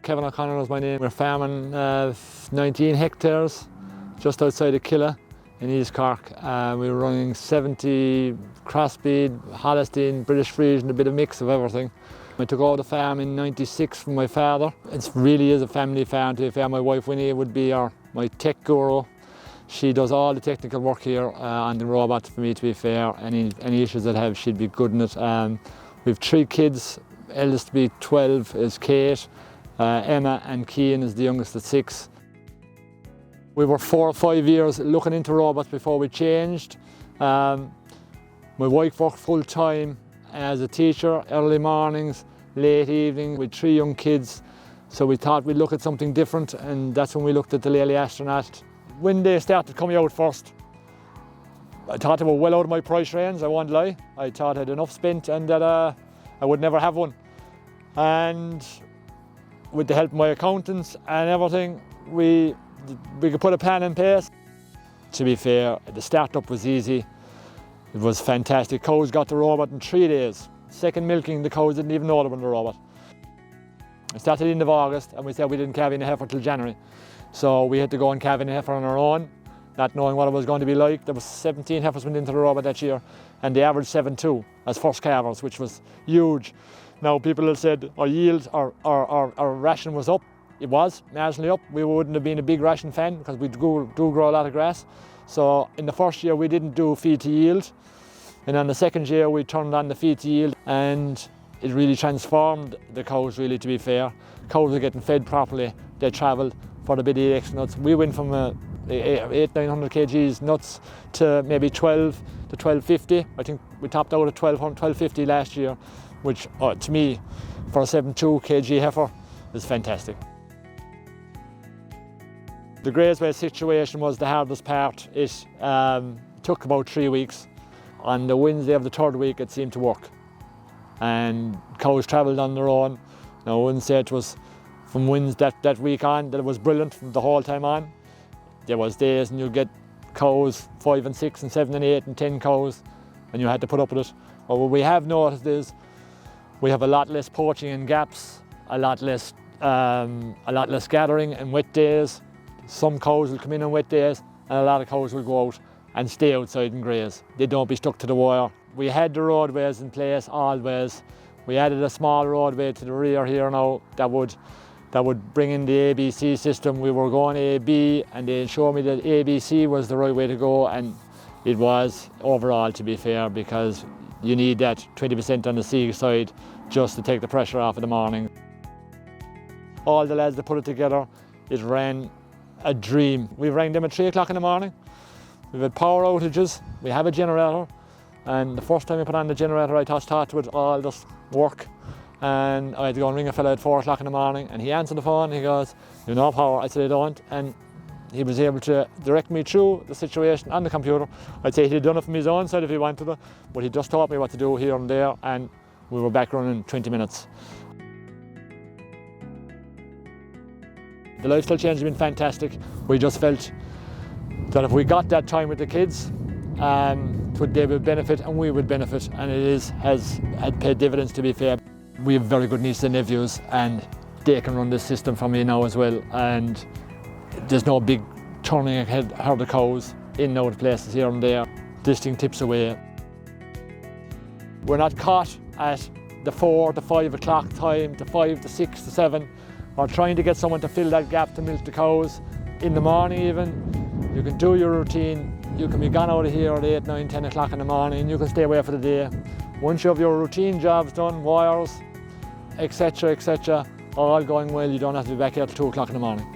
Kevin O'Connor is my name. We're farming 19 hectares just outside of Killeagh in East Cork. We were running 70 crossbreed, Holstein, British Friesian, a bit of mix of everything. I took over the farm in '96 from my father. It really is a family farm, to be fair. My wife Winnie would be my tech guru. She does all the technical work here on the robot for me, to be fair. Any issues I have, she'd be good in it. We've 3 kids. Eldest to be 12 is Kate, Emma and Cian is the youngest at 6. We were 4 or 5 years looking into robots before we changed. My wife worked full time as a teacher, early mornings, late evening, with 3 young kids. So we thought we'd look at something different, and that's when we looked at the Lely Astronaut. When they started coming out first, I thought they were well out of my price range, I won't lie. I thought I had enough spent and that I would never have one. And with the help of my accountants and everything, we could put a plan in place. To be fair, the startup was easy. It was fantastic. Cows got the robot in 3 days. Second milking, the cows didn't even know they were on the robot. It started at the end of August, and we said we didn't calve in a heifer till January. So we had to go and calve in a heifer on our own, not knowing what it was going to be like. There was 17 heifers went into the robot that year, and they averaged 7.2 as first calvers, which was huge. Now people have said our yield, our ration was up. It was marginally up. We wouldn't have been a big ration fan because we do grow a lot of grass. So in the first year we didn't do feed to yield, and on the second year we turned on the feed to yield, and it really transformed the cows, really, to be fair. Cows were getting fed properly. They travelled for the bit of extra nuts. We went from 800-900 kgs nuts to maybe 12 to 1250. I think we topped out at 1250 last year, which to me, for a 7.2 kg heifer, is fantastic. The grazeway situation was the hardest part. It took about 3 weeks. On the Wednesday of the 3rd week, it seemed to work, and cows travelled on their own. Now, I wouldn't say it was from Wednesday that week on that it was brilliant from the whole time on. There was days and you get cows 5 and 6 and 7 and 8 and 10 cows, and you had to put up with it. But what we have noticed is we have a lot less poaching in gaps, a lot less gathering and wet days. Some cows will come in on wet days, and a lot of cows will go out and stay outside and graze. They don't be stuck to the wire. We had the roadways in place always. We added a small roadway to the rear here now that would bring in the ABC system. We were going AB, and they showed me that ABC was the right way to go, and it was overall, to be fair, because you need that 20% on the C side just to take the pressure off in the morning. All the lads that put it together, it ran a dream. We rang them at 3 o'clock in the morning. We've had power outages, we have a generator, and the first time we put on the generator I thought it would all just work, and I had to go and ring a fella at 4 o'clock in the morning, and he answered the phone, he goes, "You have no power?" I said, "I don't," and he was able to direct me through the situation on the computer. I'd say he'd have done it from his own side if he wanted to, but he just taught me what to do here and there, and we were back running in 20 minutes. The lifestyle change has been fantastic. We just felt that if we got that time with the kids, they would benefit and we would benefit, and has paid dividends, to be fair. We have very good nieces and nephews, and they can run this system for me now as well, and there's no big turning ahead herd of cows in and out of places here and there. This thing tips away. We're not caught at the 4 to 5 o'clock time, to 5 to 6 to 7. We're trying to get someone to fill that gap to milk the cows in the morning even. You can do your routine. You can be gone out of here at 8, 9, 10 o'clock in the morning, and you can stay away for the day. Once you have your routine jobs done, wires, etc., all going well, you don't have to be back here till 2 o'clock in the morning.